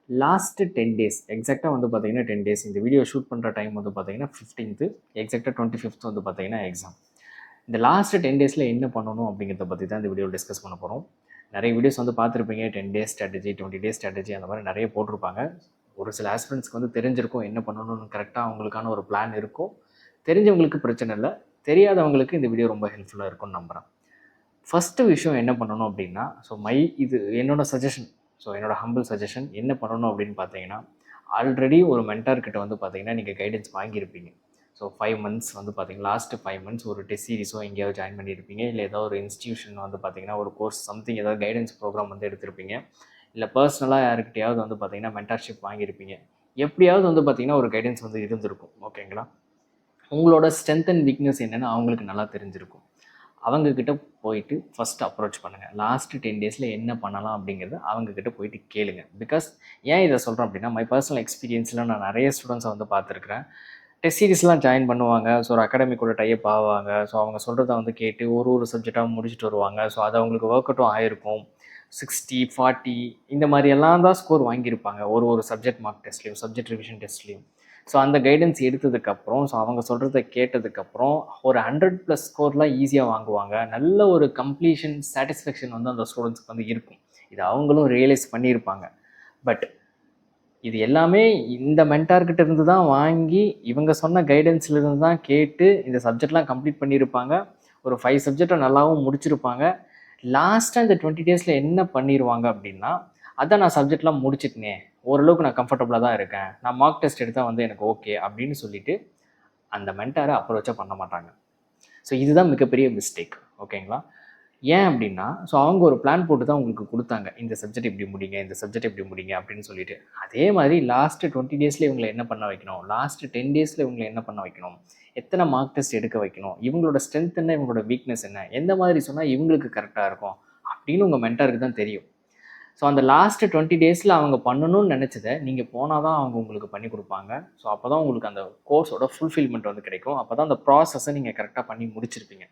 Last 10 days எக்ஸாக்டாக வந்து பார்த்தீங்கன்னா 10 டேஸ் இந்த வீடியோ ஷூட் பண்ணுற டைம் வந்து பார்த்தீங்கன்னா 15th எக்ஸாக்டாக 25th வந்து பார்த்தீங்கன்னா எக்ஸாம். இந்த லாஸ்ட்டு 10 டேஸில் என்ன பண்ணணும் அப்படிங்கிறத பற்றி தான் இந்த வீடியோவில் டிஸ்கஸ் பண்ண போகிறோம். நிறைய வீடியோஸ் வந்து பார்த்துருப்பீங்க, 10 டேஸ் ஸ்ட்ராட்டஜி, 20 டேஸ் ஸ்ட்ராட்டஜி, அந்த மாதிரி நிறைய போட்டிருப்பாங்க. ஒரு சில ஆஸ்பிரண்ட்ஸ்க்கு வந்து தெரிஞ்சிருக்கும் என்ன பண்ணணும்னு கரெக்டாக அவங்களுக்கான ஒரு பிளான் இருக்கும். தெரிஞ்சவங்களுக்கு பிரச்சனை இல்லை, தெரியாதவங்களுக்கு இந்த வீடியோ ரொம்ப ஹெல்ப்ஃபுல்லாக இருக்கும்னு நம்புகிறேன். ஃபஸ்ட்டு விஷயம் என்ன பண்ணணும் அப்படின்னா, இது என்னோடய சஜஷன், என்னோடய ஹம்பிள் சஜஷன் என்ன பண்ணணும் அப்படின்னு பார்த்தீங்கன்னா, ஆல்ரெடி ஒரு மென்டார்கிட்ட வந்து பார்த்தீங்கன்னா நீங்கள் கைடன்ஸ் வாங்கியிருப்பீங்க. 5 மந்த்ஸ் வந்து பார்த்தீங்கன்னா லாஸ்ட்டு 5 மந்த்ஸ் ஒரு டெஸ்ட் சீரிஸோ எங்கேயாவது ஜாயின் பண்ணியிருப்பீங்க, இல்லை ஏதாவது ஒரு இன்ஸ்டியூஷன் வந்து பார்த்தீங்கன்னா ஒரு கோர்ஸ் சம்திங் ஏதாவது கைடன்ஸ் ப்ரோக்ராம் வந்து எடுத்திருப்பீங்க, இல்லை பர்சனலாக யாருக்கிட்டையாவது வந்து பார்த்தீங்கன்னா மென்டார்ஷிப் வாங்கியிருப்பீங்க. எப்படியாவது வந்து பார்த்தீங்கன்னா ஒரு கைடன்ஸ் வந்து இருந்திருக்கும். ஓகேங்களா? உங்களோட ஸ்ட்ரென்த் அண்ட் வீக்னஸ் என்னென்னு அவங்களுக்கு நல்லா தெரிஞ்சிருக்கும். அவங்கக்கிட்ட போயிட்டு ஃபஸ்ட்டு அப்ரோச் பண்ணுங்கள். லாஸ்ட்டு 10 டேஸில் என்ன பண்ணலாம் அப்படிங்கிறத அவங்கக்கிட்ட போயிட்டு கேளுங்க. பிகாஸ் ஏன் இதை சொல்கிறேன் அப்படின்னா, மை பர்சனல் எக்ஸ்பீரியன்ஸில் நான் நிறைய ஸ்டூடெண்ட்ஸை வந்து பார்த்துருக்குறேன். டெஸ்ட் சீரிஸ்லாம் ஜாயின் பண்ணுவாங்க. ஒரு அகாடமிக்கோட டைப் ஆவாங்க. அவங்க சொல்கிறத வந்து கேட்டு ஒரு சப்ஜெக்டாக முடிச்சுட்டு வருவாங்க. அது அவங்களுக்கு ஒர்க் அவுட்டும் ஆகிருக்கும். 60, 40 இந்த மாதிரியெல்லாம் தான் ஸ்கோர் வாங்கியிருப்பாங்க ஒரு சப்ஜெக்ட் மார்க் டெஸ்ட்லேயும், சப்ஜெக்ட் ரிவிஷன் டெஸ்ட்லேயும். அந்த கைடன்ஸ் எடுத்ததுக்கப்புறம் அவங்க சொல்கிறத கேட்டதுக்கப்புறம் ஒரு 100+ ஸ்கோர்லாம் ஈஸியாக வாங்குவாங்க. நல்ல ஒரு கம்ப்ளீஷன் சாட்டிஸ்ஃபேக்ஷன் வந்து அந்த ஸ்டூடெண்ட்ஸ்க்கு வந்து இருக்கும். இது அவங்களும் ரியலைஸ் பண்ணியிருப்பாங்க. பட் இது எல்லாமே இந்த மென்டார்கிட்ட இருந்து தான் வாங்கி, இவங்க சொன்ன கைடன்ஸ்லேருந்து தான் கேட்டு இந்த சப்ஜெக்ட்லாம் கம்ப்ளீட் பண்ணியிருப்பாங்க. ஒரு 5 சப்ஜெக்டை நல்லாவும் முடிச்சிருப்பாங்க. லாஸ்ட்டாக இந்த 20 டேஸில் என்ன பண்ணிடுவாங்க அப்படின்னா, அதான் நான் சப்ஜெக்ட்லாம் முடிச்சிட்டேனே, ஓரளவுக்கு நான் கம்ஃபர்டபுளாக தான் இருக்கேன், நான் மார்க் டெஸ்ட் எடுத்தால் வந்து எனக்கு ஓகே அப்படின்னு சொல்லிட்டு அந்த மென்டாரை அப்ரோச்சை பண்ண மாட்டாங்க. இதுதான் மிகப்பெரிய மிஸ்டேக். ஓகேங்களா? ஏன் அப்படின்னா, அவங்க ஒரு பிளான் போட்டு தான் உங்களுக்கு கொடுத்தாங்க. இந்த சப்ஜெக்ட் இப்படி முடிங்க, இந்த சப்ஜெக்ட் இப்படி முடிங்க அப்படின்னு சொல்லிட்டு. அதே மாதிரி லாஸ்ட்டு 20 டேஸில் இவங்களை என்ன பண்ண வைக்கணும், லாஸ்ட்டு 10 டேஸில் இவங்களை என்ன பண்ண வைக்கணும், எத்தனை மார்க் டெஸ்ட் எடுக்க வைக்கணும், இவங்களோட ஸ்ட்ரென்த் என்ன, இவங்களோட வீக்னஸ் என்ன, எந்த மாதிரி சொன்னால் இவங்களுக்கு கரெக்டாக இருக்கும் அப்படின்னு உங்கள் மென்டாருக்கு தான் தெரியும். அந்த லாஸ்ட்டு 20 டேஸில் அவங்க பண்ணணும்னு நினச்சதை நீங்கள் போனால் தான் அவங்க உங்களுக்கு பண்ணி கொடுப்பாங்க. அப்போ தான் உங்களுக்கு அந்த கோர்ஸோட ஃபுல்ஃபில்மெண்ட் வந்து கிடைக்கும். அப்போ தான் அந்த ப்ராசஸை நீங்கள் கரெக்டாக பண்ணி முடிச்சிருப்பீங்க.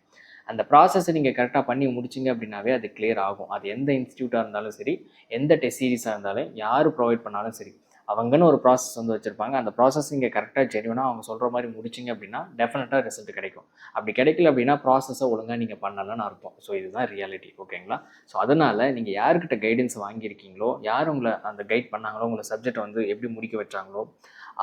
அந்த ப்ராசஸை நீங்கள் கரெக்டாக பண்ணி முடிச்சிங்க அப்படின்னாவே அது கிளியர் ஆகும். அது எந்த இன்ஸ்டியூட்டாக இருந்தாலும் சரி, எந்த டெஸ்ட் சீரிஸாக இருந்தாலும், யார் ப்ரொவைட் பண்ணாலும் சரி, அவங்கன்னு ஒரு ப்ராசஸ் வந்து வச்சுருப்பாங்க. அந்த ப்ராசஸ் நீங்கள் கரெக்டாக ஜென்யூனாக அவங்க சொல்கிற மாதிரி முடிச்சிங்க அப்படின்னா டெஃபினட்டாக ரிசல்ட் கிடைக்கும். அப்படி கிடைக்கல அப்படின்னா ப்ராசஸை ஒழுங்காக நீங்கள் பண்ணலன்னு அர்த்தம். இதுதான் ரியாலிட்டி. ஓகேங்களா? அதனால் நீங்கள் யார்கிட்ட கைடன்ஸ் வாங்கியிருக்கீங்களோ, யார் உங்களை அந்த கைட் பண்ணாங்களோ, உங்களை சப்ஜெக்ட் வந்து எப்படி முடிக்க வச்சாங்களோ,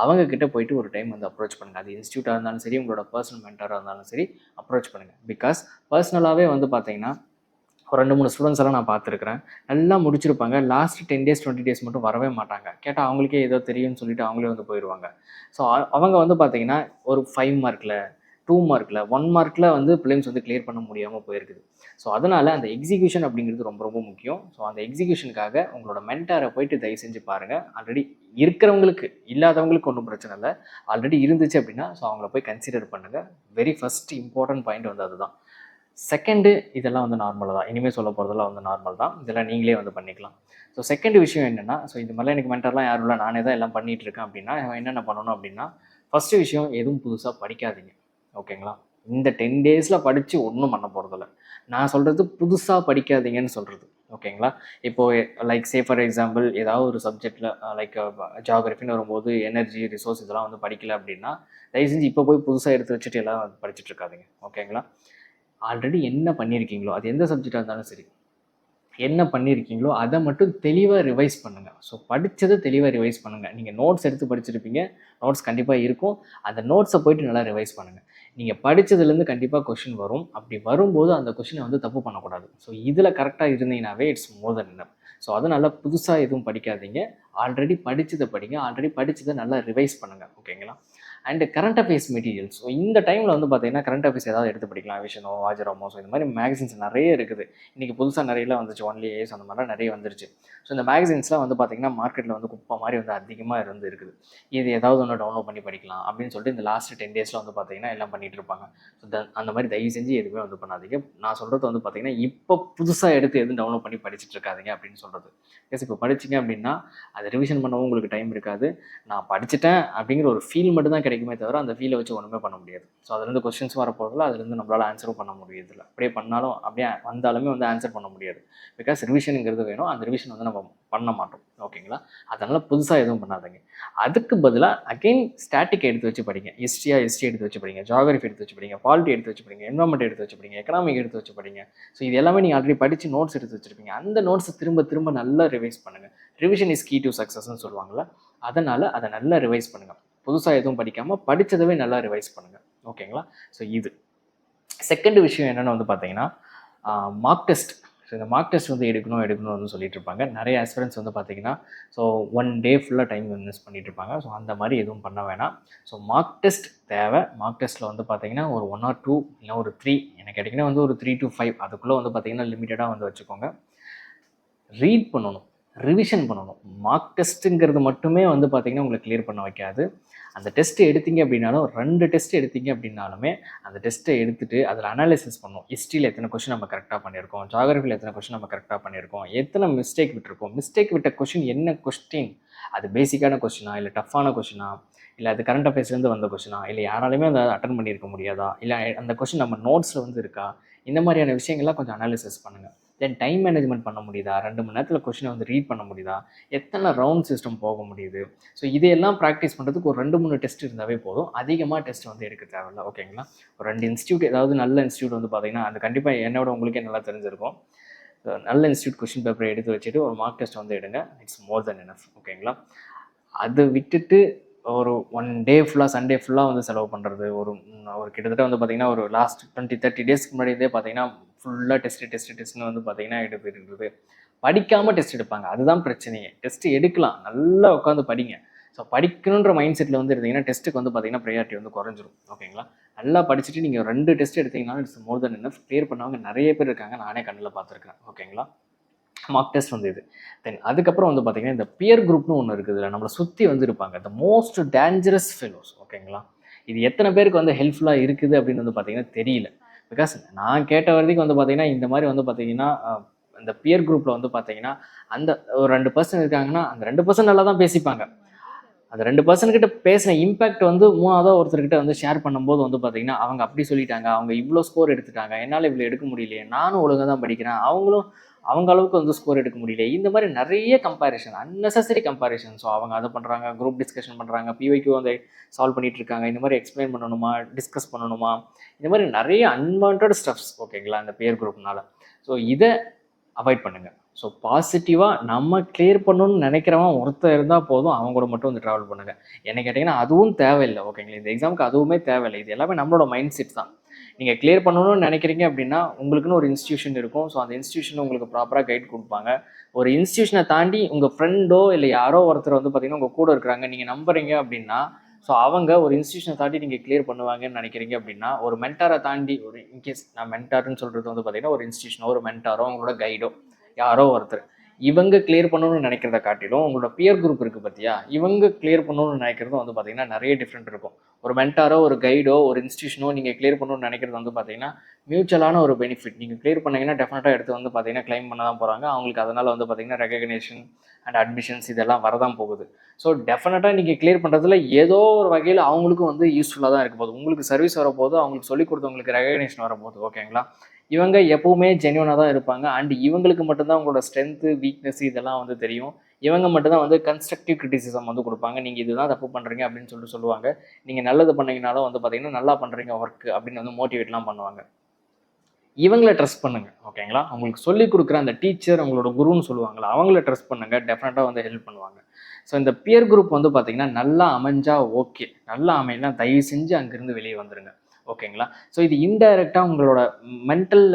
அவங்கக்கிட்ட போயிட்டு ஒரு டைம் வந்து அப்ரோச் பண்ணுங்கள். அது இன்ஸ்டியூட்டாக இருந்தாலும் சரி, உங்களோட பர்சனல் மென்டாராக இருந்தாலும் சரி, அப்ரோச் பண்ணுங்கள். பிகாஸ் பர்சனலாகவே வந்து பார்த்தீங்கன்னா ஒரு 2-3 ஸ்டூடெண்ட்ஸ் எல்லாம் நான் பார்த்துருக்குறேன். நல்லா முடிச்சிருப்பாங்க. லாஸ்ட் 10 டேஸ் 20 டேஸ் மட்டும் வரவே மாட்டாங்க. கேட்டால் அவங்களுக்கே ஏதோ தெரியும்னு சொல்லிட்டு அவங்களே வந்து போயிடுவாங்க. அவங்க வந்து பார்த்தீங்கன்னா ஒரு 5 மார்க்கில், 2 மார்க்கில், 1 மார்க்கில் வந்து பிலிம்ஸ் வந்து கிளியர் பண்ண முடியாமல் போயிருக்குது. அதனால் அந்த எக்ஸிக்யூஷன் அப்படிங்கிறது ரொம்ப ரொம்ப முக்கியம். அந்த எக்ஸிக்யூஷனுக்காக உங்களோட மென்டாரை போயிட்டு தயவு செஞ்சு பாருங்கள். ஆல்ரெடி இருக்கிறவங்களுக்கு, இல்லாதவங்களுக்கு ஒன்றும் பிரச்சனை இல்லை. ஆல்ரெடி இருந்துச்சு அப்படின்னா அவங்கள போய் கன்சிடர் பண்ணுங்கள். வெரி ஃபஸ்ட் இம்பார்ட்டன்ட் பாயிண்ட் வந்து அதுதான். செகண்டு, இதெல்லாம் வந்து நார்மலாக தான். இனிமேல் சொல்ல போகிறதெல்லாம் வந்து நார்மல் தான். இதெல்லாம் நீங்களே வந்து பண்ணிக்கலாம். செகண்ட் விஷயம் என்னென்னா, இது மாதிரிலாம் எனக்கு மென்டார்லாம் யாரும் இல்லை, நானே தான் எல்லாம் பண்ணிகிட்ருக்கேன் அப்படின்னா என்னென்ன பண்ணணும் அப்படின்னா, ஃபஸ்ட்டு விஷயம் எதுவும் புதுசாக படிக்காதீங்க. ஓகேங்களா? இந்த 10 டேஸில் படித்து ஒன்றும் பண்ண போகிறதில்ல. நான் சொல்கிறது புதுசாக படிக்காதீங்கன்னு சொல்கிறது. ஓகேங்களா? இப்போது லைக் ஃபார் எக்ஸாம்பிள் ஏதாவது ஒரு சப்ஜெக்டில் லைக் ஜியாகிரஃபின்னு வரும்போது எனர்ஜி, ரிசோர்ஸ் இதெல்லாம் வந்து படிக்கல அப்படின்னா தயவு செஞ்சு இப்போ போய் புதுசாக எடுத்து வச்சுட்டு எல்லாம் படிச்சுட்டு இருக்காதீங்க. ஓகேங்களா? ஆல்ரெடி என்ன பண்ணியிருக்கீங்களோ, அது எந்த சப்ஜெக்டாக இருந்தாலும் சரி, என்ன பண்ணியிருக்கீங்களோ அதை மட்டும் தெளிவாக ரிவைஸ் பண்ணுங்கள். படித்ததை தெளிவாக ரிவைஸ் பண்ணுங்கள். நீங்கள் நோட்ஸ் எடுத்து படிச்சிருப்பீங்க, நோட்ஸ் கண்டிப்பாக இருக்கும். அந்த நோட்ஸை போய்ட்டு நல்லா ரிவைஸ் பண்ணுங்கள். நீங்கள் படித்ததுலேருந்து கண்டிப்பாக கொஷின் வரும். அப்படி வரும்போது அந்த கொஷினை வந்து தப்பு பண்ணக்கூடாது. இதில் கரெக்டாக இருந்தீங்கன்னாவே இட்ஸ் மோர் தென் எனஃப். அதனால் புதுசாக எதுவும் படிக்காதீங்க. ஆல்ரெடி படித்ததை படிங்க. ஆல்ரெடி படித்ததை நல்லா ரிவைஸ் பண்ணுங்கள். ஓகேங்களா? And current affairs materials. இந்த டைமில் வந்து பார்த்தீங்கன்னா கரண்ட் அஃபேர்ஸ் ஏதாவது எடுத்து படிக்கலாம். விஷனோ, வாஜரமோ, இந்த மாதிரி மேகசின்ஸ் நிறைய இருக்குது. இன்றைக்கி புதுசாக நிறையலாம் வந்துச்சு. ஒன்லி ஏஸ் அந்த மாதிரிலாம் நிறைய வந்துருச்சு. இந்த மேகசின்ஸ்லாம் வந்து பார்த்திங்கன்னா மார்க்கெட்டில் வந்து குப்பை மாதிரி வந்து அதிகமாக இருக்குது. இது ஏதாவது ஒன்று டவுன்லோட் பண்ணி படிக்கலாம் அப்படின்னு சொல்லிட்டு இந்த லாஸ்ட் 10 டேஸில் வந்து பார்த்திங்கன்னா எல்லாம் பண்ணிகிட்டு இருப்பாங்க. அந்த மாதிரி தயவு செஞ்சு எதுவுமே வந்து பண்ணாதீங்க. நான் சொல்கிறது வந்து பார்த்திங்கன்னா இப்போ புதுசாக எடுத்து எதுவும் டவுன்லோட் பண்ணி படிச்சுட்டு இருக்காதீங்க அப்படின்னு சொல்கிறது. இப்போ படிச்சிங்க அப்படின்னா அதை ரிவிஷன் பண்ணவும் உங்களுக்கு டைம் இருக்காது. நான் படிச்சுட்டேன் அப்படிங்கிற ஒரு ஃபீல் மட்டும் தான் கிடைக்கும். கிடைக்குமே தவிர அந்த ஃபீலை வச்சு ஒன்றுமே பண்ண முடியாது. ஸோ அதுலேருந்து கொஸ்டின்ஸும் வரப்போதில்ல, அதுலேருந்து நம்மளால் ஆன்சரும் பண்ண முடியதில்லை. அப்படியே பண்ணாலும் அப்படியே வந்தாலுமே வந்து ஆன்சர் பண்ண முடியாது. பிகாஸ் ரிவிஷனுங்கிறது வேணும், அந்த ரிவிஷன் வந்து நம்ம பண்ண மாட்டோம். ஓகேங்களா? அதனால் புதுசாக எதுவும் பண்ணாதீங்க. அதுக்கு பதிலாக அகெயின் ஸ்டாட்டிக் எடுத்து வச்சு படிங்க. ஹிஸ்ட்ரி எடுத்து வச்சு படிங்க, ஜியாகிரஃபி எடுத்து வச்சு படிங்க, பாலிட்டி எடுத்து வச்சு படிங்க, என்வரான்மெண்ட் எடுத்து வச்சு படிங்க, எக்கனாமிக் எடுத்து வச்சு படிங்க. ஸோ இது எல்லாமே நீங்கள் ஆல்ரெடி படித்து நோட்ஸ் எடுத்து வச்சுருப்பீங்க. அந்த நோட்ஸை திரும்ப திரும்ப நல்லா ரிவைஸ் பண்ணுங்கள். ரிவிஷன் இஸ் கீ டு சக்ஸஸ்ன்னு சொல்லுவாங்கள்ல, அதனால் அதை நல்லா ரிவைஸ் பண்ணுங்கள். புதுசாக எதுவும் படிக்காமல் படித்ததவே நல்லா ரிவைஸ் பண்ணுங்கள். ஓகேங்களா? ஸோ இது செகண்ட் விஷயம் என்னென்னு வந்து பார்த்தீங்கன்னா மார்க் டெஸ்ட். ஸோ இந்த மார்க் டெஸ்ட் வந்து எடுக்கணும்னு வந்து சொல்லிட்டு இருப்பாங்க. நிறைய ஆஸ்பிரன்ட்ஸ் வந்து பார்த்தீங்கன்னா ஸோ 1 டே ஃபுல்லாக டைம் இன்வெஸ்ட் பண்ணிட்டு இருப்பாங்க. ஸோ அந்த மாதிரி எதுவும் பண்ண வேணாம். ஸோ மார்க் டெஸ்ட் தேவை. மார்க் டெஸ்ட்டில் வந்து பார்த்தீங்கன்னா ஒரு 1 or 2 இல்லை ஒரு 3 எனக்கு கிடைக்குன்னா வந்து ஒரு 3 to 5 அதுக்குள்ளே வந்து பார்த்தீங்கன்னா லிமிட்டடாக வந்து வச்சுக்கோங்க. ரீட் பண்ணணும், ரிவிஷன் பண்ணணும். மார்க் டெஸ்ட்டுங்கிறது மட்டுமே வந்து பார்த்தீங்கன்னா உங்களுக்கு கிளியர் பண்ண வைக்காது. அந்த டெஸ்ட்டு எடுத்தீங்க அப்படின்னாலும் 2 டெஸ்ட் எடுத்தீங்க அப்படின்னாலுமே அந்த டெஸ்ட்டை எடுத்துகிட்டு அதில் அனாலிசிஸ் பண்ணணும். ஹிஸ்ட்ரியில் எத்தனை கொஷின் நம்ம கரெக்டாக பண்ணியிருக்கோம், ஜியாகிரஃபியில் எத்தனை கொஷின் நம்ம கரெக்டாக பண்ணியிருக்கோம், எத்தனை மிஸ்டேக் விட்டுருக்கோம், மிஸ்டேக் விட்ட கொஷின் என்ன கொஸ்டின், அது பேசிக்கான கொஷினா இல்லை டஃப்பான கொஷினா, இல்லை அது கரண்ட் அஃபேர்ஸ்லேருந்து வந்த கொஷினா, இல்லை யாராலையுமே அதை அட்டன் பண்ணியிருக்க முடியாதா, இல்லை அந்த கொஷின் நம்ம நோட்ஸில் வந்து இருக்கா, இந்த மாதிரியான விஷயங்கள்லாம் கொஞ்சம் அனாலிசிஸ் பண்ணுங்கள். தென் டைம் மேனேஜ்மெண்ட் பண்ண முடியுதா, 2 மணி நேரத்தில் கொஷினை வந்து ரீட் பண்ண முடியுதா, எத்தனை ரவுண்ட் சிஸ்டம் போக முடியுது. ஸோ இதையெல்லாம் ப்ராக்டிஸ் பண்ணுறதுக்கு ஒரு 2-3 டெஸ்ட் இருந்தாவே போதும். அதிகமாக டெஸ்ட் வந்து எடுக்க தேவையில்லை. ஓகேங்களா? ஒரு 2 இன்ஸ்டியூட், ஏதாவது நல்ல இன்ஸ்டியூட் வந்து பார்த்தீங்கன்னா அது கண்டிப்பாக என்னோட உங்களுக்கே நல்லா தெரிஞ்சிருக்கும். நல்ல இன்ஸ்டியூட் கொஷின் பேப்பரை எடுத்து வச்சுட்டு ஒரு மார்க் டெஸ்ட் வந்து எடுங்க. It's more then enough. ஓகேங்களா? அதை விட்டுட்டு ஒரு 1 டே ஃபுல்லாக சண்டே ஃபுல்லாக வந்து செலவு பண்ணுறது, ஒரு கிட்டத்தட்ட வந்து பார்த்திங்கன்னா ஒரு லாஸ்ட் 20-30 டேஸ்க்கு முன்னாடியே பார்த்தீங்கன்னா ஃபுல்லாக டெஸ்ட்டுன்னு வந்து பார்த்தீங்கன்னா எடுத்துகிட்டு படிக்காமல் டெஸ்ட் எடுப்பாங்க. அதுதான் பிரச்சனையே. டெஸ்ட்டு எடுக்கலாம், நல்லா உட்காந்து படிங்க. ஸோ படிக்கணுன்ற மைண்ட் செட்டில் வந்து இருந்தீங்கன்னா டெஸ்ட்டுக்கு வந்து பார்த்தீங்கன்னா ப்ரையாரிட்டி வந்து குறைஞ்சிரும். ஓகேங்களா? நல்லா படிச்சுட்டு நீங்கள் 2 டெஸ்ட் எடுத்தீங்கன்னா it's more then enough. Clear பண்ணவங்க நிறைய பேர் இருக்காங்க, நானே கண்ணில் பார்த்துருக்கேன். ஓகேங்களா? மார்க் டெஸ்ட் வந்து இது. தென் அதுக்கப்புறம் வந்து பார்த்தீங்கன்னா இந்த பியர் குரூப்னு ஒன்று இருக்குது. இல்லை நம்மளை சுற்றி வந்து இருப்பாங்க த மோஸ்ட் டேஞ்சரஸ் ஃபெலோஸ். ஓகேங்களா? இது எத்தனை பேருக்கு வந்து ஹெல்ப்ஃபுல்லாக இருக்குது அப்படின்னு வந்து பார்த்தீங்கன்னா தெரியல. பிகாஸ் நான் கேட்ட வரைக்கும் வந்து பார்த்தீங்கன்னா இந்த மாதிரி வந்து பார்த்தீங்கன்னா இந்த பியர் குரூப்பில் வந்து பார்த்தீங்கன்னா அந்த ஒரு 2% இருக்காங்கன்னா அந்த 2% நல்லா தான் பேசிப்பாங்க. அந்த 2% கிட்ட பேசின இம்பேக்ட் வந்து 3ஆவதா ஒருத்தர்கிட்ட வந்து ஷேர் பண்ணும்போது வந்து பார்த்தீங்கன்னா அவங்க அப்படி சொல்லிட்டாங்க, அவங்க இவ்வளோ ஸ்கோர் எடுத்துட்டாங்க, என்னால் இவ்வளோ எடுக்க முடியலையே, நானும் ஒழுங்காக தான் படிக்கிறேன், அவங்களும் அவங்க அளவுக்கு வந்து ஸ்கோர் எடுக்க முடியல. இந்த மாதிரி நிறைய கம்பேரிஷன், அன்னெசரி கம்பேரிஷன். ஸோ அவங்க அதை பண்ணுறாங்க, குரூப் டிஸ்கஷன் பண்ணுறாங்க, பிஒய்க்கு வந்து சால்வ் பண்ணிட்டு இருக்காங்க, இந்த மாதிரி எக்ஸ்பிளைன் பண்ணணுமா, டிஸ்கஸ் பண்ணணுமா, இந்த மாதிரி நிறைய அன்வான்ட் ஸ்டப்ஸ். ஓகேங்களா? அந்த பியர் குரூப்னால. ஸோ இதை அவாய்ட் பண்ணுங்கள். ஸோ பாசிட்டிவாக நம்ம கிளியர் பண்ணணும்னு நினைக்கிறவன் ஒருத்தர் இருந்தால் போதும், அவங்க கூட மட்டும் வந்து ட்ராவல் பண்ணுங்கள். என்ன கேட்டிங்கன்னா அதுவும் தேவையில்லை. ஓகேங்களா? இந்த எக்ஸாமுக்கு அதுவுமே தேவையில்லை. இது எல்லாமே நம்மளோட மைண்ட் செட் தான். நீங்கள் கிளியர் பண்ணணும்னு நினைக்கிறீங்க அப்படின்னா உங்களுக்குன்னு ஒரு இன்ஸ்டியூஷன் இருக்கும். ஸோ அந்த இன்ஸ்டியூஷன் உங்களுக்கு ப்ராப்பராக கைட் கொடுப்பாங்க. ஒரு இன்ஸ்டியூஷனை தாண்டி உங்கள் ஃப்ரெண்டோ இல்லை யாரோ ஒருத்தர் வந்து பார்த்தீங்கன்னா உங்கள் கூட இருக்கிறாங்க, நீங்கள் நம்புறீங்க அப்படின்னா ஸோ அவங்க ஒரு இன்ஸ்டியூஷனை தாண்டி நீங்கள் கிளியர் பண்ணுவாங்கன்னு நினைக்கிறீங்க அப்படின்னா ஒரு மென்டாரை தாண்டி ஒரு இன்கேஸ் நான் மென்டார்னு சொல்கிறது வந்து பார்த்தீங்கன்னா ஒரு இன்ஸ்டியூஷனோ ஒரு மென்டாரோ உங்களோட கைடோ யாரோ ஒருத்தர் இவங்க கிளியர் பண்ணணும்னு நினைக்கிறத காட்டிலும் உங்களோட பியர் குரூப் இருக்குது பார்த்தியா, இவங்க கிளியர் பண்ணணும்னு நினைக்கிறதும் வந்து பார்த்திங்கன்னா நிறைய டிஃப்ரெண்ட் இருக்கும். ஒரு மென்டாரோ ஒரு கைடோ ஒரு இன்ஸ்டியூஷனோ நீங்கள் கிளியர் பண்ணணும்னு நினைக்கிறது வந்து பார்த்திங்கன்னா மியூச்சுவலான ஒரு பெனிஃபிட். நீங்கள் கிளியர் பண்ணிங்கன்னா டெஃபினட்டாக எடுத்து வந்து பார்த்திங்கன்னா கிளைம் பண்ண தான் போகிறாங்க. அவங்களுக்கு அதனால் வந்து பார்த்திங்கன்னா ரெகக்னேஷன் அண்ட் அட்மிஷன்ஸ் இதெல்லாம் வரதான் போகுது. ஸோ டெஃபினட்டாக நீங்கள் கிளியர் பண்ணுறதுல ஏதோ ஒரு வகையில் அவங்களுக்கும் வந்து யூஸ்ஃபுல்லாக தான் இருக்க போகுது. உங்களுக்கு சர்வீஸ் வரப்போகுது, அவங்களுக்கு சொல்லிக் கொடுத்தவங்களுக்கு ரெகக்னேஷன் வரப்போகுது. ஓகேங்களா? இவங்க எப்போவுமே ஜென்யூனாக தான் இருப்பாங்க. அண்ட் இவங்களுக்கு மட்டும்தான் உங்களோட ஸ்ட்ரென்த்து வீக்னஸ் இதெல்லாம் வந்து தெரியும். இவங்க மட்டும்தான் வந்து கன்ஸ்ட்ரக்டிவ் கிரிட்டிசிசம் வந்து கொடுப்பாங்க. நீங்கள் இதுதான் தப்பு பண்ணுறீங்க அப்படின்னு சொல்லுவாங்க. நீங்கள் நல்லது பண்ணீங்கனாலும் வந்து பார்த்தீங்கன்னா நல்லா பண்ணுறீங்க ஒர்க் அப்படின்னு வந்து மோட்டிவேட்லாம் பண்ணுவாங்க. இவங்கள ட்ரஸ்ட் பண்ணுங்கள். ஓகேங்களா? அவங்களுக்கு சொல்லிக் கொடுக்குற அந்த டீச்சர் அவங்களோட குருன்னு சொல்லுவாங்களா, அவங்கள ட்ரஸ்ட் பண்ணுங்கள். டெஃபினட்டாக வந்து ஹெல்ப் பண்ணுவாங்க. ஸோ இந்த பியர் குரூப் வந்து பார்த்தீங்கன்னா நல்லா அமைஞ்சா ஓகே, நல்லா அமையலாம் தயவு செஞ்சு அங்கேருந்து வெளியே வந்துடுங்க. ஓகேங்களா? ஸோ இது இன்டைரக்டாக உங்களோட மென்டல்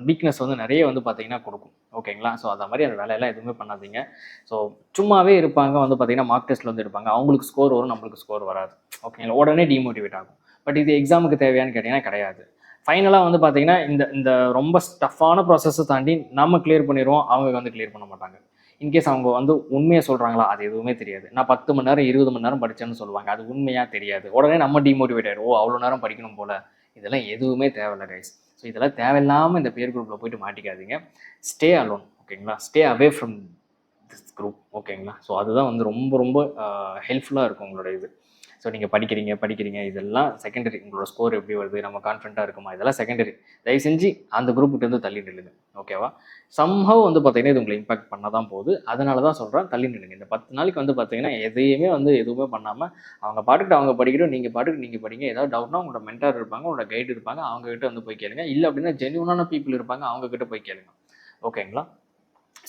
வீக்னஸ் வந்து நிறைய வந்து பார்த்தீங்கன்னா கொடுக்கும். ஓகேங்களா? ஸோ அந்த மாதிரி அந்த வேலையெல்லாம் எதுவுமே பண்ணாதீங்க. ஸோ சும்மாவே இருப்பாங்க வந்து பார்த்தீங்கன்னா மார்க் டெஸ்ட்டில் வந்து இருப்பாங்க, அவங்களுக்கு ஸ்கோர் வரும், நம்மளுக்கு ஸ்கோர் வராது. ஓகேங்களா? உடனே டிமோட்டிவேட் ஆகும். பட் இது எக்ஸாமுக்கு தேவையான்னு கேட்டிங்கன்னா கிடையாது. ஃபைனலாக வந்து பார்த்தீங்கன்னா இந்த ரொம்ப ஸ்டஃப்பான ப்ராசஸை தாண்டி நம்ம கிளியர் பண்ணிடுவோம், அவங்க வந்து கிளியர் பண்ண மாட்டாங்க. இன்கேஸ் அவங்க வந்து உண்மையை சொல்கிறாங்களா அது எதுவுமே தெரியாது. நான் 10 மணி நேரம் 20 மணி நேரம் படித்தேன்னு சொல்லுவாங்க, அது உண்மையாக தெரியாது. உடனே நம்ம டிமோட்டிவேட் ஆகிடும், அவ்வளோ நேரம் படிக்கணும் போல். இதெல்லாம் எதுவுமே தேவையில்லை கைஸ். ஸோ இதெல்லாம் தேவையில்லாமல் இந்த பியர் குரூப்பில் போய்ட்டு மாட்டிக்காதீங்க. Stay alone. ஓகேங்களா? Stay away from this group. ஓகேங்களா? ஸோ அதுதான் வந்து ரொம்ப ரொம்ப ஹெல்ப்ஃபுல்லாக இருக்கும் உங்களோட இது. ஸோ நீங்கள் படிக்கிறீங்க இதெல்லாம் செகண்டரி. உங்களோட ஸ்கோர் எப்படி வருது, நம்ம கான்ஃபிடண்ட்டாக இருக்குமா, இதெல்லாம் செகண்டரி. தயவு செஞ்சு அந்த குரூப்புக்கு வந்து தள்ளி நில்லுங்க. ஓகேவா? சம்ஹவ் வந்து பார்த்தீங்கன்னா இது உங்களை இம்பாக்ட் பண்ண தான் போகுது. அதனால தான் சொல்கிறேன் தள்ளி நில்லுங்க. இந்த 10 நாளைக்கு வந்து பார்த்தீங்கன்னா எதுவுமே பண்ணாமல் அவங்க பாட்டுக்கிட்டு அவங்க படிக்கிறோம், நீங்கள் பாட்டுக்கு நீங்கள் படிங்க. ஏதாவது டவுட்னா உங்களோட மென்டார் இருப்பாங்க, உங்களோட கைடு இருப்பாங்க, அவங்ககிட்ட வந்து போய் கேளுங்க. இல்லை அப்படின்னா ஜென்யூனான பீப்புள் இருப்பாங்க, அவங்ககிட்ட போய் கேளுங்க. ஓகேங்களா?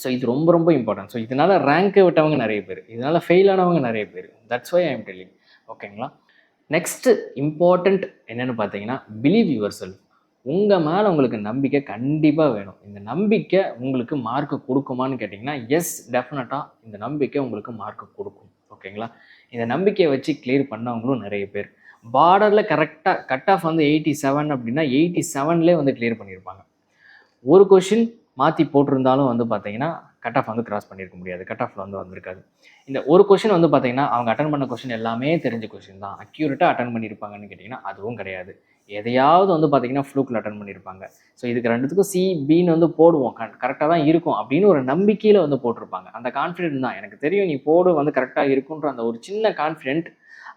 ஸோ இது ரொம்ப ரொம்ப இம்பார்ட்டன்ட். ஸோ இதனால் ரேங்க்கை விட்டவங்க நிறைய பேர், இதனால் ஃபெயில் ஆனவங்க நிறைய பேர். That's why I am telling. ஓகேங்களா? நெக்ஸ்ட்டு இம்பார்ட்டண்ட் என்னென்னு பார்த்தீங்கன்னா, பிலீவ் யுவர் செல்ஃப். உங்கள் மேலே உங்களுக்கு நம்பிக்கை கண்டிப்பாக வேணும். இந்த நம்பிக்கை உங்களுக்கு மார்க்கு கொடுக்குமான்னு கேட்டிங்கன்னா, எஸ், டெஃபினட்டாக இந்த நம்பிக்கை உங்களுக்கு மார்க்கு கொடுக்கும். ஓகேங்களா? இந்த நம்பிக்கையை வச்சு கிளியர் பண்ணவங்களும் நிறைய பேர். பார்டரில் கரெக்டாக கட் ஆஃப் வந்து 87 அப்படின்னா 87லேயே வந்து கிளியர் பண்ணியிருப்பாங்க. ஒரு கொஷின் மாற்றி போட்டிருந்தாலும் வந்து பார்த்தீங்கன்னா கட் ஆஃப் வந்து கிராஸ் பண்ணியிருக்க முடியாது, கட் ஆஃபில் வந்து வந்திருக்காது. இந்த ஒரு கொஷின் வந்து பார்த்தீங்கன்னா அவங்க அட்டன் பண்ண கொஷின் எல்லாமே தெரிஞ்ச கொஷின் தான், அக்யூரேட்டாக அட்டன் பண்ணியிருப்பாங்கன்னு கேட்டிங்கன்னா அதுவும் கிடையாது. எதையாவது வந்து பார்த்தீங்கன்னா ஃப்ளூக்கில் அட்டன் பண்ணியிருப்பாங்க. ஸோ இதுக்கு ரெண்டுத்துக்கும் சி பின்னு வந்து போடுவோம், கரெக்டாக தான் இருக்கும் அப்படின்னு ஒரு நம்பிக்கையில் வந்து போட்டிருப்பாங்க. அந்த கான்ஃபிடென்ட் தான், எனக்கு தெரியும் நீ போடு வந்து கரெக்டாக இருக்குன்ற அந்த ஒரு சின்ன கான்ஃபிடென்ட்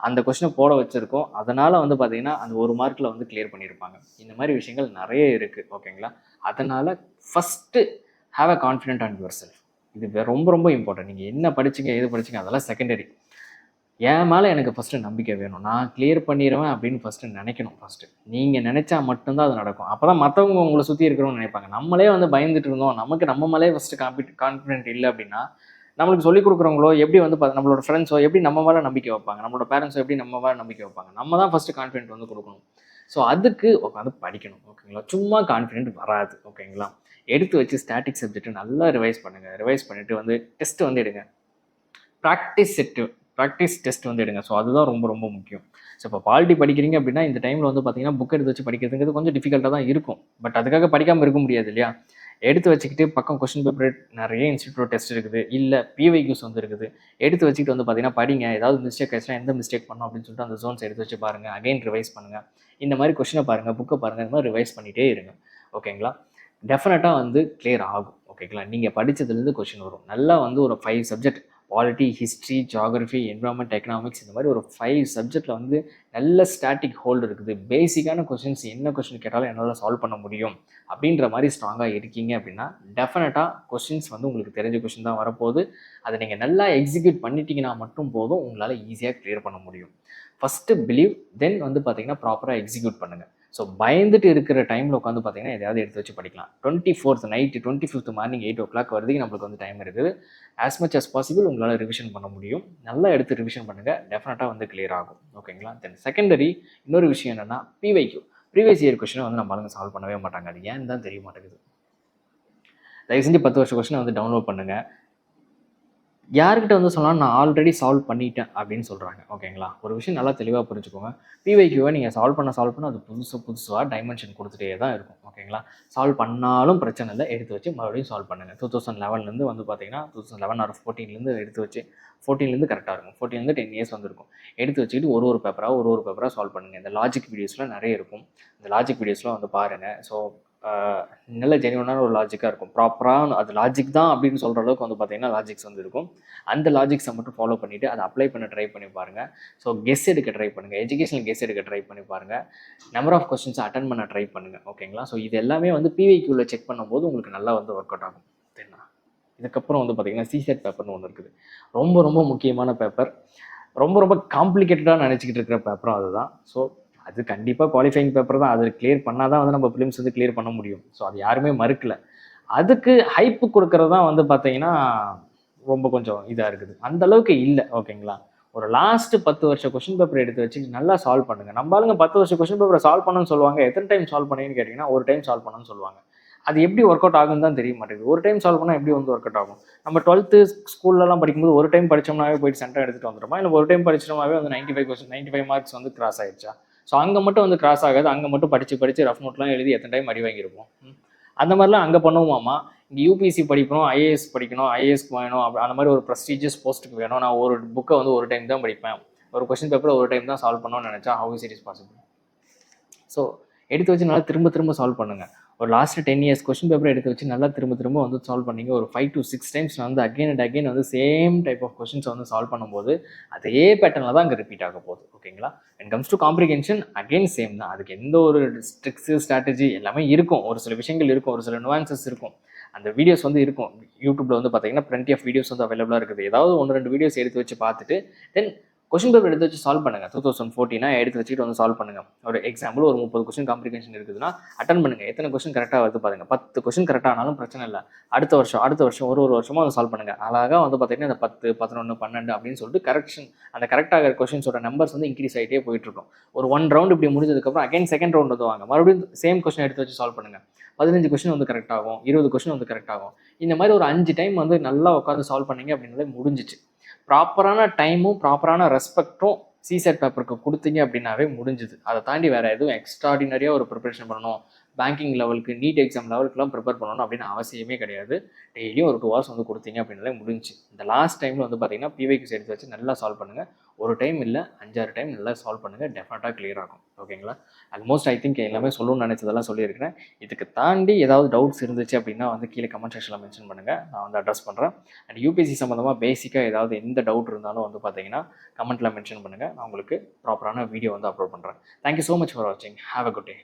அந்த கொஷினை போட வச்சுருக்கோம். அதனால் வந்து பார்த்தீங்கன்னா அந்த ஒரு மார்க்கில் வந்து கிளியர் பண்ணியிருப்பாங்க. இந்த மாதிரி விஷயங்கள் நிறைய இருக்குது. ஓகேங்களா? அதனால் first have a confident on your self. இது ரொம்ப ரொம்ப இம்பார்ட்டன்ட். நீங்கள் என்ன படிச்சிங்க எது படிச்சிங்க அதெல்லாம் செகண்டரி. என் மேலே எனக்கு ஃபஸ்ட்டு நம்பிக்கை வேணும், நான் கிளியர் பண்ணிடுவேன் அப்படின்னு ஃபஸ்ட்டு நினைக்கணும். ஃபஸ்ட்டு நீங்கள் நினச்சா மட்டும்தான் அது நடக்கும். அப்போ தான் மற்றவங்க உங்களை சுற்றி இருக்கிறவங்க நினைப்பாங்க. நம்மளே வந்து பயந்துட்டு இருந்தோம், நமக்கு நம்ம மேலே ஃபஸ்ட்டு கான்ஃபிடென்ட் இல்லை அப்படின்னா நம்மளுக்கு சொல்லிக் கொடுக்குறவங்களோ எப்படி வந்து நம்மளோட ஃப்ரெண்ட்ஸோ எப்படி நம்ம மேலே நம்பிக்கை வைப்பாங்க, நம்மளோட பேரண்ட்ஸோ எப்படி நம்ம மேலே நம்பிக்கை வைப்பாங்க. நம்ம தான் ஃபஸ்ட்டு கான்ஃபிடென்ட் வந்து கொடுக்கணும். ஸோ அதுக்கு உட்காந்து படிக்கணும். ஓகேங்களா? சும்மா கான்ஃபிடென்ட் வராது. ஓகேங்களா? எடுத்து வச்சு ஸ்டாட்டிக் சப்ஜெக்ட்டு நல்லா ரிவைஸ் பண்ணுங்கள். ரிவைஸ் பண்ணிவிட்டு வந்து டெஸ்ட்டு வந்து எடுங்க. ப்ராக்டிஸ் டெஸ்ட் வந்து எடுங்க. ஸோ அதுதான் ரொம்ப ரொம்ப முக்கியம். ஸோ இப்போ பாலிட்டி படிக்கிறீங்க அப்படின்னா இந்த டைமில் வந்து பார்த்தீங்கன்னா புக் எடுத்து வச்சு படிக்கிறதுங்கிறது கொஞ்சம் டிஃபிகல்ட்டாக தான் இருக்கும். பட் அதுக்காக படிக்காமல் இருக்க முடியாது இல்லையா? எடுத்து வச்சுக்கிட்டு பக்கம் கொஸ்டின் பேப்பர் நிறைய இன்ஸ்டியூட் டெஸ்ட் இருக்குது, இல்லை பிவைக்யூஸ் வந்து இருக்குது. எடுத்து வச்சுக்கிட்டு வந்து பார்த்தீங்கன்னா படிங்க. ஏதாவது மிஸ்டேக் ஆச்சுன்னா எந்த மிஸ்டேக் பண்ணோம் அப்படின்னு சொல்லிட்டு அந்த ஜோன்ஸ் எடுத்து வச்சு பாருங்கள். அகைன் ரிவைஸ் பண்ணுங்கள். இந்த மாதிரி கொஸ்டினை பாருங்கள், புக்கை பாருங்கள், இந்த மாதிரி ரிவைஸ் பண்ணிகிட்டே இருங்க. ஓகேங்களா? டெஃபினட்டாக வந்து கிளியர் ஆகும். ஓகேங்களா? நீங்கள் படித்ததுலேருந்து கொஸ்டின் வரும். நல்லா வந்து ஒரு 5 subject, polity, history, geography, environment, economics, இந்த மாதிரி ஒரு 5 சப்ஜெக்டில் வந்து நல்ல ஸ்டாட்டிக் ஹோல்டு இருக்குது. பேசிக்கான கொஸ்டின்ஸ் என்ன கொஸ்டின் கேட்டாலும் என்னால் சால்வ் பண்ண முடியும் அப்படின்ற மாதிரி ஸ்ட்ராங்காக இருக்கீங்க அப்படின்னா டெஃபினட்டாக கொஸ்டின்ஸ் வந்து உங்களுக்கு தெரிஞ்ச கொஸ்டின் தான் வரப்போகுது. அதை நீங்கள் நல்லா எக்ஸிக்யூட் பண்ணிட்டீங்கன்னா மட்டும் போதும், உங்களால் ஈஸியாக கிளியர் பண்ண முடியும். ஃபஸ்ட்டு பிலீவ், தென் வந்து பார்த்தீங்கன்னா ப்ராப்பராக எக்ஸிக்யூட் பண்ணுங்கள். ஸோ பயந்துட்டு இருக்கிற டைமில் உட்காந்து பார்த்தீங்கன்னா எதாவது எடுத்து வச்சு படிக்கலாம். 24th night 25th morning 8 o'clock வரைக்கும் நம்மளுக்கு வந்து டைம் இருக்குது. ஆஸ் மச் அஸ் பாசிபிள் உங்களால் ரிவிஷன் பண்ண முடியும். நல்லா எடுத்து ரிவிஷன் பண்ணுங்கள், டெஃபினட்டாக வந்து கிளியர் ஆகும். ஓகேங்களா? தென் செகண்டரி இன்னொரு விஷயம் என்னென்னா பிவைக்யூ, ப்ரீவியஸ் இயர் கொஸ்டினை வந்து நம்ம ஆளுங்க சால்வ் பண்ணவே மாட்டாங்க. அது ஏன்னு தான் தெரிய மாட்டேங்குது. தயவு செஞ்சு 10 வருஷ கொஸ்டினை வந்து டவுன்லோட் பண்ணுங்கள். யார்கிட்ட வந்து சொன்னால் நான் ஆல்ரெடி சால்வ் பண்ணிட்டேன் அப்படின்னு சொல்கிறாங்க. ஓகேங்களா? ஒரு விஷயம் நல்லா தெளிவாக புரிஞ்சுக்கோங்க. பிவைக்யூவை நீங்கள் சால்வ் பண்ண அது புதுசாக டைமென்ஷன் கொடுத்துட்டே தான் இருக்கும். ஓகேங்களா? சால்வ் பண்ணாலும் பிரச்சனை இல்லை, எடுத்து வச்சு மறுபடியும் சால்வ் பண்ணுங்கள். 2011 வந்து பார்த்தீங்கன்னா 2011 or 14 எடுத்து வச்சு 14 கரெக்டாக இருக்கும். 14 10 years வந்துருக்கும். எடுத்து வச்சுக்கிட்டு ஒரு பேப்பராக சால்வ் பண்ணுங்கள். இந்த லாஜிக் வீடியோஸ்லாம் நிறைய இருக்கும். இந்த லாஜிக் வீடியோஸ்லாம் வந்து பாருங்கள். ஸோ நல்ல ஜென்யூனான ஒரு லாஜிக்காக இருக்கும். ப்ராப்பராக அது லாஜிக் தான் அப்படின்னு சொல்கிற அளவுக்கு வந்து பார்த்தீங்கன்னா லாஜிக்ஸ் வந்து இருக்கும். அந்த லாஜிக்ஸை மட்டும் ஃபாலோ பண்ணிவிட்டு அதை அப்ளை பண்ண ட்ரை பண்ணி பாருங்கள். ஸோ கெஸ் எடுக்க ட்ரை பண்ணுங்கள், எஜுகேஷனல் கெஸ் எடுக்க ட்ரை பண்ணி பாருங்கள், நம்பர் ஆஃப் கொஸ்டின்ஸை அட்டன் பண்ண ட்ரை பண்ணுங்கள். ஓகேங்களா? ஸோ இது எல்லாமே வந்து பிவைக்யூவில் செக் பண்ணும்போது உங்களுக்கு நல்லா வந்து ஒர்க் அவுட் ஆகும். தென்னா இதுக்கப்புறம் வந்து பார்த்தீங்கன்னா சிசெட் பேப்பர்னு ஒன்று இருக்குது. ரொம்ப ரொம்ப முக்கியமான பேப்பர், ரொம்ப காம்ப்ளிகேட்டடாக நினச்சிக்கிட்டு இருக்கிற பேப்பரும் அதுதான். ஸோ அது கண்டிப்பாக குவாலிஃபைங் பேப்பர் தான். அது கிளியர் பண்ணால் தான் வந்து நம்ம ஃபிலிம்ஸ் வந்து கிளியர் பண்ண முடியும். ஸோ அது யாருமே மறுக்கலை. அதுக்கு ஹைப்பு கொடுக்கறது தான் வந்து பார்த்தீங்கன்னா ரொம்ப கொஞ்சம் இதாக இருக்குது. அந்தளவுக்கு இல்லை. ஓகேங்களா? ஒரு லாஸ்ட்டு 10 வருஷ கொஸ்டின் பேப்பர் எடுத்து வச்சு நல்லா சால்வ் பண்ணுங்கள். நம்ம ஆளுங்க 10 வருஷ கொஸ்டின் பேப்பரை சால்வ் பண்ணணும்னு சொல்லுவாங்க. எத்தனை டைம் சால்வ் பண்ணீங்கன்னு கேட்டிங்கன்னா ஒரு டைம் சால்வ் பண்ணணும்னு சொல்லுவாங்க. அது எப்படி ஒர்க் அவுட் ஆகுன்னு தான் தெரிய மாட்டேங்குது. ஒரு டைம் சால்வ் பண்ணால் எப்படி வந்து ஒர்க் அவுட் ஆகும்? நம்ம 12th ஸ்கூல்லலாம் படிக்கும்போது ஒரு டைம் படித்தோம்னாவே போயிட்டு சென்டர் எடுத்துகிட்டு வந்துடுமா, இல்லை ஒரு டைம் படிச்சிட்டோமாவே வந்து 95 மார்க்ஸ் வந்து கிராஸ் ஆகிடுச்சா? ஸோ அங்கே மட்டும் வந்து கிராஸ் ஆகாது. அங்கே மட்டும் படித்து ரஃப் நோட்லாம் எழுதி எத்தனை டைம் அடி வாங்கியிருப்போம். அந்த மாதிரிலாம் அங்கே பண்ணுவோமாமா. இங்கே யூபிஎஸ்சி படிக்கணும், ஐஏஎஸ் படிக்கணும், ஐஏஎஸ்க்கு வேணும், அந்த மாதிரி ஒரு ப்ரெஸ்டீஜியஸ் போஸ்ட்டுக்கு வேணும். நான் ஒரு புக்கை வந்து ஒரு டைம் தான் படிப்பேன், ஒரு கொஸ்டின் பேப்பரை ஒரு டைம் தான் சால்வ் பண்ணணும்னு நினச்சா how is it is possible? So எடுத்து வச்சு நல்லா திரும்ப சால்வ் பண்ணுங்கள். ஒரு லாஸ்ட் 10 இயர்ஸ் கொஸ்டின் பேப்பர் எடுத்து வச்சு நல்லா திரும்ப திரும்ப வந்து சால்வ் பண்ணீங்க. ஒரு 5 to 6 டைம்ஸ் நான் வந்து அகைன் அண்ட் அகைன் வந்து சேம் டைப் ஆஃப் கொஸ்டின்ஸ் வந்து சால்வ் பண்ணும்போது அதே பேட்டர்னில் தான் அங்கே ரிப்பீட் ஆக போகுது. ஓகேங்களா? And comes to comprehension again same தான். அதுக்கு எந்த ஒரு ட்ரிக்ஸு ஸ்ட்ராட்டஜி எல்லாமே இருக்கும். ஒரு சில விஷயங்கள் இருக்கும், ஒரு சில நுவான்சஸ் இருக்கும். அந்த வீடியோஸ் வந்து இருக்கும். யூடியூப்ல வந்து பார்த்தீங்கன்னா plenty ஆஃப் வீடியோஸ் வந்து அவைலபிளாக இருக்குது. ஏதாவது 1-2 வீடியோஸ் எடுத்து வச்சு பார்த்துட்டு தென் கொஸ்டின் பேப்பர் எடுத்து வச்சு சால்வ் பண்ணுங்க. 2014 எடுத்து வச்சுட்டு வந்து சால்வ் பண்ணுங்க. ஒரு எக்ஸாம்பிள் ஒரு 30 கொஸ்டின் காம்ப்ரிகேஷன் இருக்குதுன்னா அட்டன் பண்ணுங்க. எத்தனை கொஸ்டின் கரெக்டாக வருது பாருங்க. 10 கொஸ்டின் கரெக்டாக ஆனாலும் பிரச்சனை இல்லை. அடுத்த வருஷம் ஒரு வருஷமா அதை சால்வ் பண்ணுங்க. அழகாக வந்து பார்த்தீங்கன்னா இந்த 10, 11, 12 அப்படின்னு சொல்லிட்டு கரெக்ஷன் அந்த கரெக்டாக கொஸ்டின்ஸோட நம்பர்ஸ் வந்து இன்க்ரீஸ் ஆகிட்டே போயிட்டு இருக்கும். ஒரு 1 ரவுண்ட் இப்படி முடிஞ்சதுக்கப்புறம் அகைன் செகண்ட் ரவுண்ட் வந்து வாங்க. மறுபடியும் சேம் கொஸ்டின் எடுத்து வச்சு சால்வ் பண்ணுங்க. 15 கொஸ்டின் வந்து கரெக்ட் ஆகும், 20 கொஸ்டின் வந்து கரெக்ட் ஆகும். இந்த மாதிரி ஒரு 5 டைம் வந்து நல்லா உட்காந்து சால்வ் பண்ணீங்க அப்படின்னாலே முடிஞ்சிச்சு. ப்ராப்பரான டைமும் ப்ராப்பரான ரெஸ்பெக்டும் சிசெட் பேப்பருக்கு கொடுத்தீங்க அப்படின்னாவே முடிஞ்சுது. அதை தாண்டி வேறு எதுவும் எக்ஸ்ட்ராடினரியாக ஒரு ப்ரிப்பரேஷன் பண்ணணும், பேங்கிங் லெவலுக்கு நீட் எக்ஸாம் லெவலுக்குலாம் ப்ரிப்பேர் பண்ணணும் அப்படின்னு அவசியமே கிடையாது. டெய்லியும் ஒரு 2 hours வந்து கொடுத்தீங்க அப்படின்னாலே முடிஞ்சு. இந்த லாஸ்ட் டைமில் வந்து பார்த்தீங்கன்னா பிவைக்யூஸ் எடுத்து வச்சு நல்லா சால்வ் பண்ணுங்கள். ஒரு டைம் இல்லை 5-6 டைம் நல்லா சால்வ் பண்ணுங்கள். டெஃபினட்டாக கிளியர் ஆகும். ஓகேங்களா? ஆல்மோஸ்ட் ஐ திங்க் எல்லாமே சொல்லணும்னு நினச்சதெல்லாம் சொல்லியிருக்கிறேன். இதுக்கு தாண்டி ஏதாவது டவுட்ஸ் இருந்துச்சு அப்படின்னா வந்து கீழே கமெண்ட் செக்ஷனில் மென்ஷன் பண்ணுங்கள். நான் வந்து அட்ரஸ் பண்ணுறேன். அண்ட் யூபிஎஸ்சி சம்மந்தமாக பேசிக்காக ஏதாவது எந்த டவுட் இருந்தாலும் வந்து பார்த்தீங்கன்னா கமெண்ட்டில் மென்ஷன் பண்ணுங்கள். நான் உங்களுக்கு ப்ராப்பரான வீடியோ வந்து அப்லோட் பண்ணுறேன். தேங்க்யூ ஸோ மச் ஃபார் வாட்சிங். Have a good day.